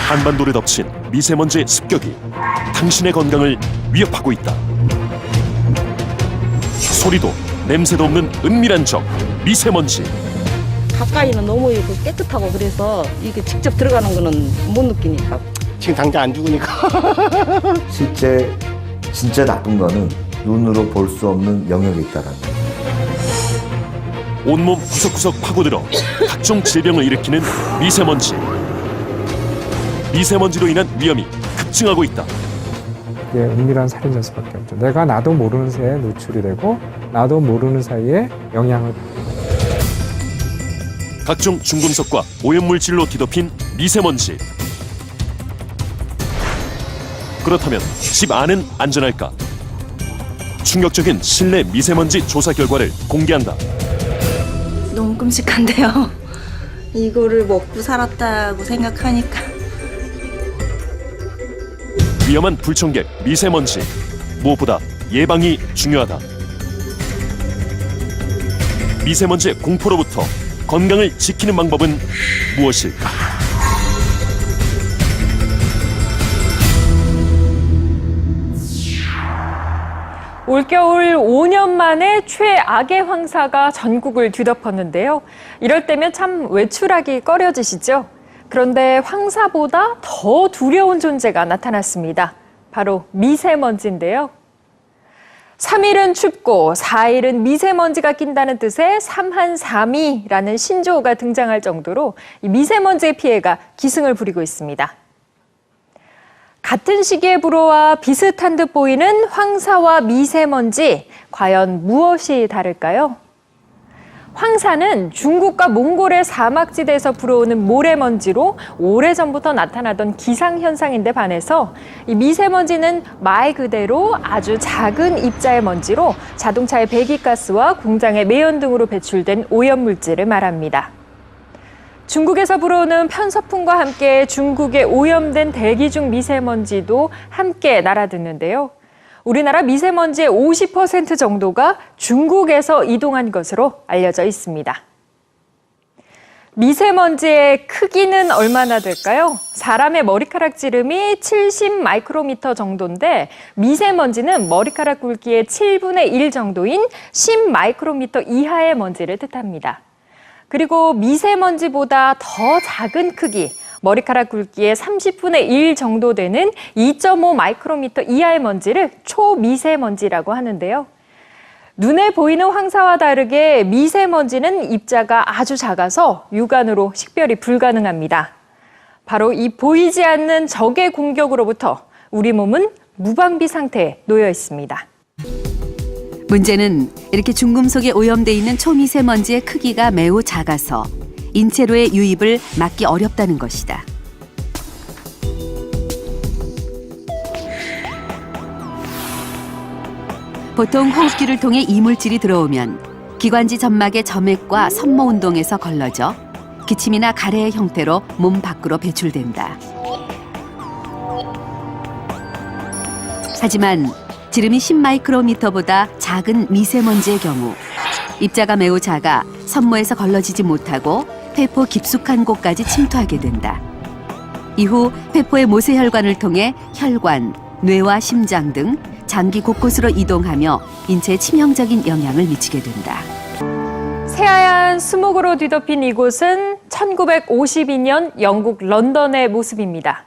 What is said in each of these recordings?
한반도를 덮친 미세먼지의 습격이 당신의 건강을 위협하고 있다. 소리도 냄새도 없는 은밀한 적, 미세먼지. 가까이는 너무 이렇게 깨끗하고 그래서 이게 직접 들어가는 거는 못 느끼니까. 지금 당장 안 죽으니까. 실제 진짜 나쁜 거는 눈으로 볼 수 없는 영역에 있다는 거예요. 온몸 구석구석 파고들어 각종 질병을 일으키는 미세먼지. 미세먼지로 인한 위험이 급증하고 있다. 이게 은밀한 살인자 수밖에 없죠. 내가 나도 모르는 새에 노출이 되고 나도 모르는 사이에 영향을 받고. 각종 중금속과 오염물질로 뒤덮인 미세먼지. 그렇다면 집 안은 안전할까? 충격적인 실내 미세먼지 조사 결과를 공개한다. 너무 끔찍한데요. 이거를 먹고 살았다고 생각하니까. 위험한 불청객 미세먼지. 무엇보다 예방이 중요하다. 미세먼지의 공포로부터 건강을 지키는 방법은 무엇일까? 올겨울 5년 만에 최악의 황사가 전국을 뒤덮었는데요. 이럴 때면 참 외출하기 꺼려지시죠? 그런데 황사보다 더 두려운 존재가 나타났습니다. 바로 미세먼지인데요. 3일은 춥고 4일은 미세먼지가 낀다는 뜻의 삼한삼이라는 신조어가 등장할 정도로 이 미세먼지의 피해가 기승을 부리고 있습니다. 같은 시기에 불어와 비슷한 듯 보이는 황사와 미세먼지, 과연 무엇이 다를까요? 황사는 중국과 몽골의 사막지대에서 불어오는 모래먼지로 오래전부터 나타나던 기상현상인데 반해서 이 미세먼지는 말 그대로 아주 작은 입자의 먼지로 자동차의 배기가스와 공장의 매연 등으로 배출된 오염물질을 말합니다. 중국에서 불어오는 편서풍과 함께 중국의 오염된 대기 중 미세먼지도 함께 날아드는데요. 우리나라 미세먼지의 50% 정도가 중국에서 이동한 것으로 알려져 있습니다. 미세먼지의 크기는 얼마나 될까요? 사람의 머리카락 지름이 70 마이크로미터 정도인데 미세먼지는 머리카락 굵기의 7분의 1 정도인 10 마이크로미터 이하의 먼지를 뜻합니다. 그리고 미세먼지보다 더 작은 크기, 머리카락 굵기의 30분의 1 정도 되는 2.5 마이크로미터 이하의 먼지를 초미세먼지라고 하는데요. 눈에 보이는 황사와 다르게 미세먼지는 입자가 아주 작아서 육안으로 식별이 불가능합니다. 바로 이 보이지 않는 적의 공격으로부터 우리 몸은 무방비 상태에 놓여 있습니다. 문제는 이렇게 중금속에 오염돼 있는 초미세먼지의 크기가 매우 작아서 인체로의 유입을 막기 어렵다는 것이다. 보통 호흡기를 통해 이물질이 들어오면 기관지 점막의 점액과 섬모 운동에서 걸러져 기침이나 가래의 형태로 몸 밖으로 배출된다. 하지만 지름이 10마이크로미터보다 작은 미세먼지의 경우 입자가 매우 작아 섬모에서 걸러지지 못하고 폐포 깊숙한 곳까지 침투하게 된다. 이후 폐포의 모세혈관을 통해 혈관, 뇌와 심장 등 장기 곳곳으로 이동하며 인체에 치명적인 영향을 미치게 된다. 새하얀 스모그로 뒤덮인 이곳은 1952년 영국 런던의 모습입니다.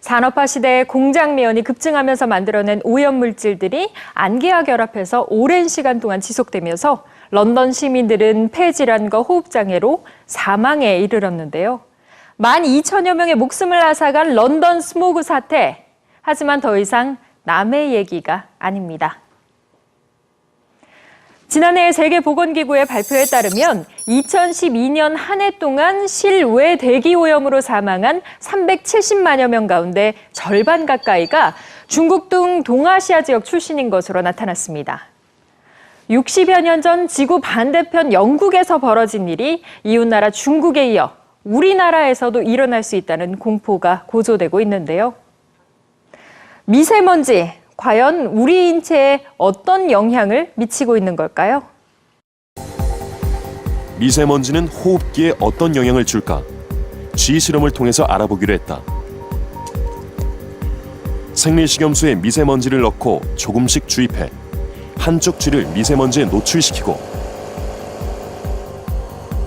산업화 시대에 공장 매연이 급증하면서 만들어낸 오염물질들이 안개와 결합해서 오랜 시간 동안 지속되면서 런던 시민들은 폐질환과 호흡장애로 사망에 이르렀는데요. 12,000여 명의 목숨을 앗아간 런던 스모그 사태. 하지만 더 이상 남의 얘기가 아닙니다. 지난해 세계보건기구의 발표에 따르면 2012년 한 해 동안 실외 대기오염으로 사망한 370만여 명 가운데 절반 가까이가 중국 등 동아시아 지역 출신인 것으로 나타났습니다. 60여 년 전 지구 반대편 영국에서 벌어진 일이 이웃나라 중국에 이어 우리나라에서도 일어날 수 있다는 공포가 고조되고 있는데요. 미세먼지, 과연 우리 인체에 어떤 영향을 미치고 있는 걸까요? 미세먼지는 호흡기에 어떤 영향을 줄까? 쥐 실험을 통해서 알아보기로 했다. 생리식염수에 미세먼지를 넣고 조금씩 주입해 한쪽 쥐를 미세먼지에 노출시키고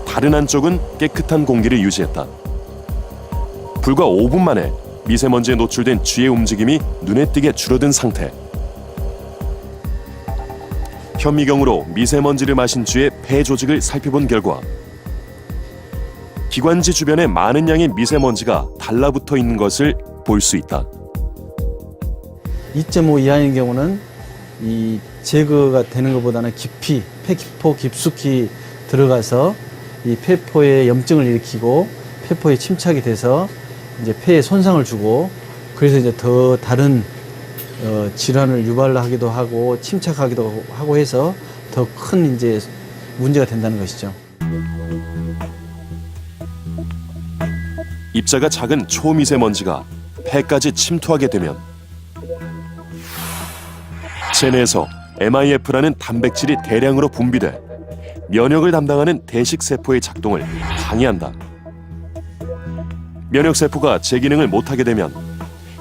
다른 한쪽은 깨끗한 공기를 유지했다. 불과 5분 만에 미세먼지에 노출된 쥐의 움직임이 눈에 띄게 줄어든 상태. 현미경으로 미세먼지를 마신 쥐의 폐 조직을 살펴본 결과 기관지 주변에 많은 양의 미세먼지가 달라붙어 있는 것을 볼 수 있다. 2.5 이하인 경우는 이 제거가 되는 것보다는 깊이, 폐포 깊숙이 들어가서 이 폐포에 염증을 일으키고 폐포에 침착이 돼서 이제 폐에 손상을 주고 그래서 이제 더 다른 질환을 유발하기도 하고 침착하기도 하고 해서 더 큰 이제 문제가 된다는 것이죠. 입자가 작은 초미세먼지가 폐까지 침투하게 되면 체내에서 MIF라는 단백질이 대량으로 분비돼 면역을 담당하는 대식세포의 작동을 방해한다. 면역세포가 제 기능을 못하게 되면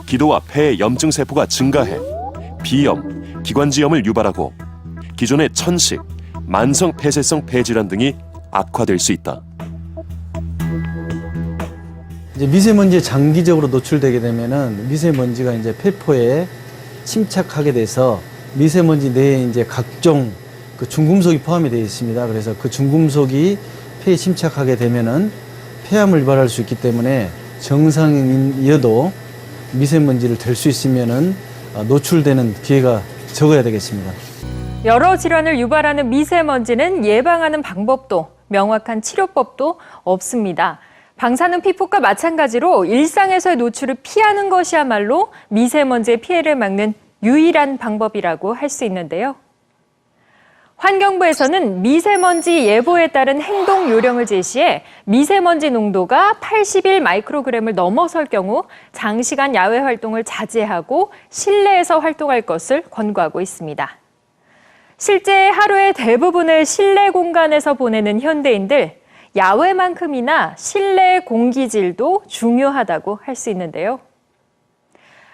기도와 폐의 염증세포가 증가해 비염, 기관지염을 유발하고 기존의 천식, 만성 폐쇄성 폐질환 등이 악화될 수 있다. 이제 미세먼지에 장기적으로 노출되게 되면은 미세먼지가 이제 폐포에 침착하게 돼서 미세먼지 내에 이제 각종 그 중금속이 포함이 되어 있습니다. 그래서 그 중금속이 폐에 침착하게 되면은 폐암을 유발할 수 있기 때문에 정상인이어도 미세먼지를 댈 수 있으면은 노출되는 기회가 적어야 되겠습니다. 여러 질환을 유발하는 미세먼지는 예방하는 방법도 명확한 치료법도 없습니다. 방사능 피폭과 마찬가지로 일상에서의 노출을 피하는 것이야말로 미세먼지의 피해를 막는 유일한 방법이라고 할 수 있는데요. 환경부에서는 미세먼지 예보에 따른 행동 요령을 제시해 미세먼지 농도가 81 마이크로그램을 넘어설 경우 장시간 야외 활동을 자제하고 실내에서 활동할 것을 권고하고 있습니다. 실제 하루의 대부분을 실내 공간에서 보내는 현대인들, 야외만큼이나 실내 공기질도 중요하다고 할 수 있는데요.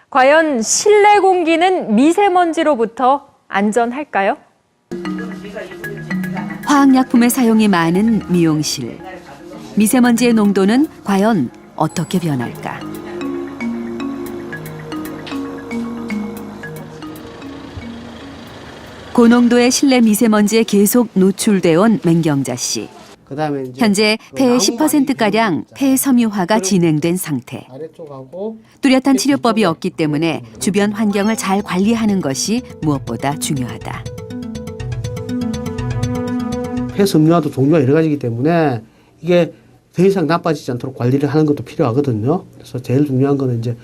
과연 실내 공기는 미세먼지로부터 안전할까요? 화학약품의 사용이 많은 미용실. 미세먼지의 농도는 과연 어떻게 변할까? 고농도의 실내 미세먼지에 계속 노출돼 온 맹경자 씨. 현재 폐의 10%가량 폐섬유화가 진행된 상태. 뚜렷한 치료법이 없기 때문에 주변 환경을 잘 관리하는 것이 무엇보다 중요하다. 폐섬유화도 종류가 여러 가지이기 때문에 이게 더 이상 나빠지지 않도록 관리를 하는 것도 필요하거든요. 그래서 제일 중요한 거는 이제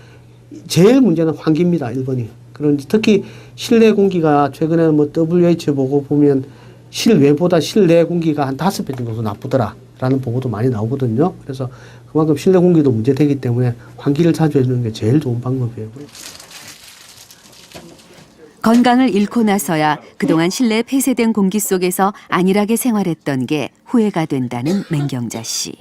제일 문제는 환기입니다. 1번이. 그런데 특히 실내 공기가 최근에 뭐 WHO 보고 보면 실외보다 실내 공기가 한 5배 정도 더 나쁘더라라는 보고도 많이 나오거든요. 그래서 그만큼 실내 공기도 문제되기 때문에 환기를 자주 해주는 게 제일 좋은 방법이에요. 건강을 잃고 나서야 그동안 실내 폐쇄된 공기 속에서 안일하게 생활했던 게 후회가 된다는 맹경자 씨.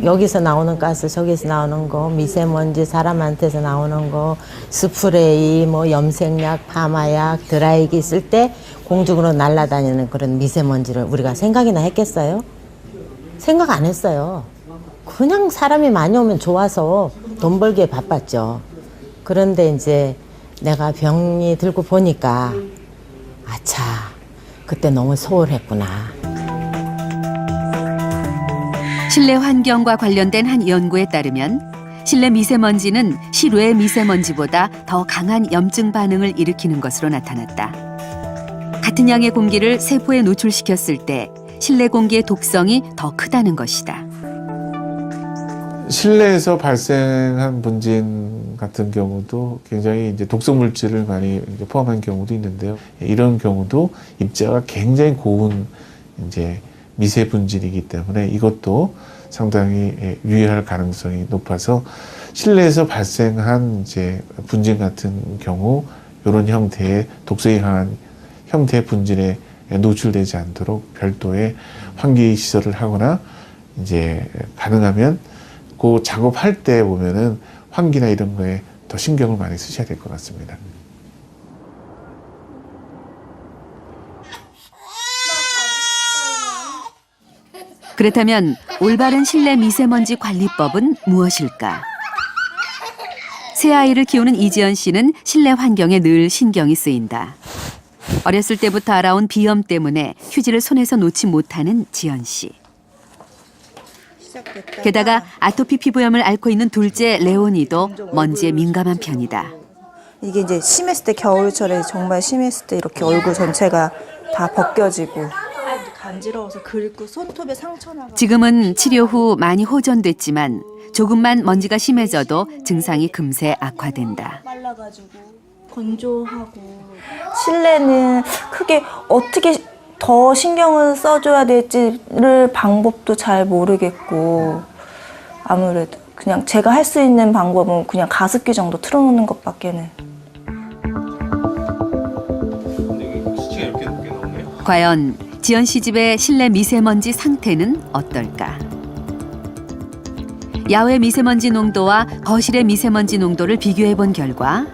여기서 나오는 가스, 저기서 나오는 거, 미세먼지, 사람한테서 나오는 거, 스프레이, 뭐 염색약, 파마약, 드라이기 쓸 때 공중으로 날아다니는 그런 미세먼지를 우리가 생각이나 했겠어요? 생각 안 했어요. 그냥 사람이 많이 오면 좋아서 돈 벌기에 바빴죠. 그런데 이제 내가 병이 들고 보니까 아차, 그때 너무 소홀했구나. 실내 환경과 관련된 한 연구에 따르면 실내 미세먼지는 실외 미세먼지보다 더 강한 염증 반응을 일으키는 것으로 나타났다. 같은 양의 공기를 세포에 노출시켰을 때 실내 공기의 독성이 더 크다는 것이다. 실내에서 발생한 분진 같은 경우도 굉장히 이제 독성 물질을 많이 포함한 경우도 있는데요. 이런 경우도 입자가 굉장히 고운 이제 미세 분진이기 때문에 이것도 상당히 유의할 가능성이 높아서 실내에서 발생한 이제 분진 같은 경우 이런 형태의 독성이 강한 형태의 분진에 노출되지 않도록 별도의 환기 시설을 하거나 이제 가능하면 그 작업할 때 보면은 환기나 이런 거에 더 신경을 많이 쓰셔야 될 것 같습니다. 그렇다면 올바른 실내 미세먼지 관리법은 무엇일까? 새 아이를 키우는 이지연 씨는 실내 환경에 늘 신경이 쓰인다. 어렸을 때부터 알아온 비염 때문에 휴지를 손에서 놓지 못하는 지연 씨. 게다가 아토피 피부염을 앓고 있는 둘째 레온이도 먼지에 민감한 편이다. 이게 이제 심했을 때 겨울철에 정말 심했을 때 이렇게 얼굴 전체가 다 벗겨지고 간지러워서 긁고 손톱에 상처 나가. 지금은 치료 후 많이 호전됐지만 조금만 먼지가 심해져도 증상이 금세 악화된다. 말라가지고 건조하고 실내는 크게 어떻게 더 신경을 써줘야 될지를 방법도 잘 모르겠고 아무래도 그냥 제가 할 수 있는 방법은 그냥 가습기 정도 틀어놓는 것밖에는. 수치가 이렇게 높게 나오네요. 과연 지연 씨 집의 실내 미세먼지 상태는 어떨까? 야외 미세먼지 농도와 거실의 미세먼지 농도를 비교해 본 결과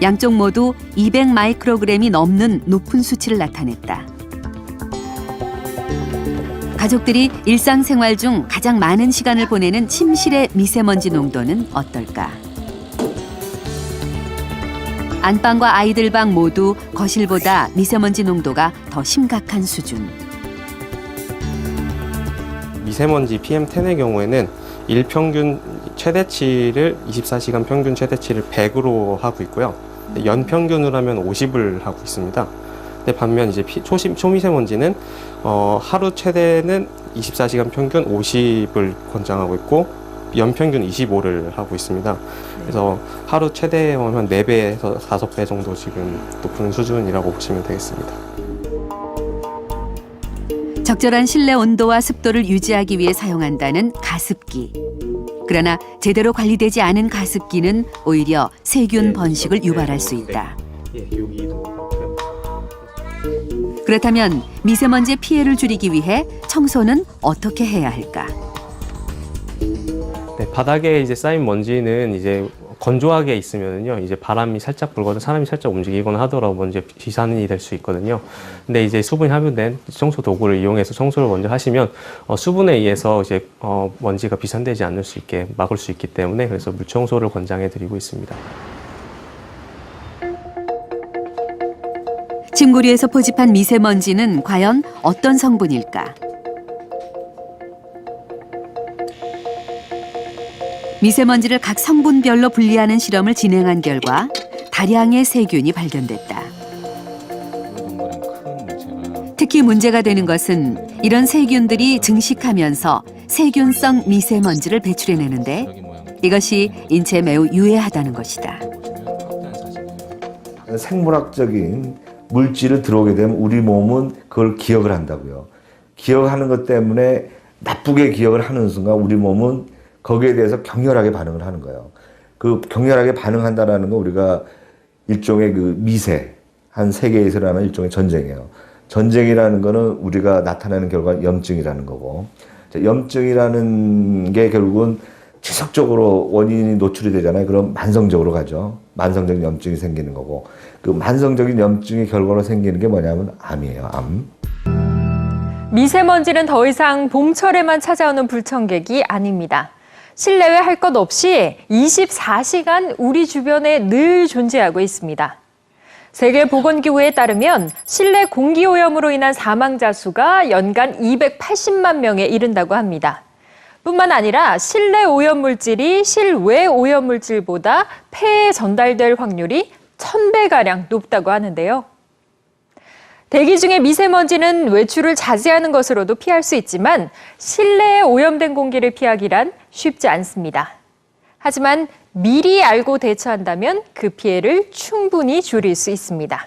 양쪽 모두 200 마이크로그램이 넘는 높은 수치를 나타냈다. 가족들이 일상생활 중 가장 많은 시간을 보내는 침실의 미세먼지 농도는 어떨까? 안방과 아이들 방 모두 거실보다 미세먼지 농도가 더 심각한 수준. 미세먼지 PM10의 경우에는 일평균 최대치를 24시간 평균 최대치를 100으로 하고 있고요. 연평균으로 하면 50을 하고 있습니다. 근데 반면 이제 초미세먼지는 하루 최대는 24시간 평균 50을 권장하고 있고 연평균 25를 하고 있습니다. 그래서 하루 최대 한 4배에서 5배 정도 지금 높은 수준이라고 보시면 되겠습니다. 적절한 실내 온도와 습도를 유지하기 위해 사용한다는 가습기. 그러나 제대로 관리되지 않은 가습기는 오히려 세균 번식을 유발할 수 있다. 그렇다면 미세먼지 피해를 줄이기 위해 청소는 어떻게 해야 할까? 네, 바닥에 이제 쌓인 먼지는 이제 건조하게 있으면은요, 이제 바람이 살짝 불거나 사람이 살짝 움직이거나 하더라도 먼저 비산이 될 수 있거든요. 근데 이제 수분이 함유된 청소 도구를 이용해서 청소를 먼저 하시면 수분에 의해서 이제 먼지가 비산되지 않을 수 있게 막을 수 있기 때문에 그래서 물 청소를 권장해 드리고 있습니다. 침구류에서 포집한 미세먼지는 과연 어떤 성분일까? 미세먼지를 각 성분별로 분리하는 실험을 진행한 결과 다량의 세균이 발견됐다. 특히 문제가 되는 것은 이런 세균들이 증식하면서 세균성 미세먼지를 배출해내는데 이것이 인체에 매우 유해하다는 것이다. 생물학적인 물질을 들어오게 되면 우리 몸은 그걸 기억을 한다고요. 기억하는 것 때문에 나쁘게 기억을 하는 순간 우리 몸은 거기에 대해서 격렬하게 반응을 하는 거예요. 그 격렬하게 반응한다라는 건 우리가 일종의 그 미세, 한 세계에서 일어나는 일종의 전쟁이에요. 전쟁이라는 거는 우리가 나타내는 결과 염증이라는 거고, 염증이라는 게 결국은 지속적으로 원인이 노출이 되잖아요. 그럼 만성적으로 가죠. 만성적인 염증이 생기는 거고, 그 만성적인 염증의 결과로 생기는 게 뭐냐면 암이에요. 암. 미세먼지는 더 이상 봄철에만 찾아오는 불청객이 아닙니다. 실내외 할 것 없이 24시간 우리 주변에 늘 존재하고 있습니다. 세계보건기구에 따르면 실내 공기오염으로 인한 사망자 수가 연간 280만 명에 이른다고 합니다. 뿐만 아니라 실내 오염물질이 실외 오염물질보다 폐에 전달될 확률이 1000배가량 높다고 하는데요. 대기 중에 미세먼지는 외출을 자제하는 것으로도 피할 수 있지만 실내에 오염된 공기를 피하기란 쉽지 않습니다. 하지만 미리 알고 대처한다면 그 피해를 충분히 줄일 수 있습니다.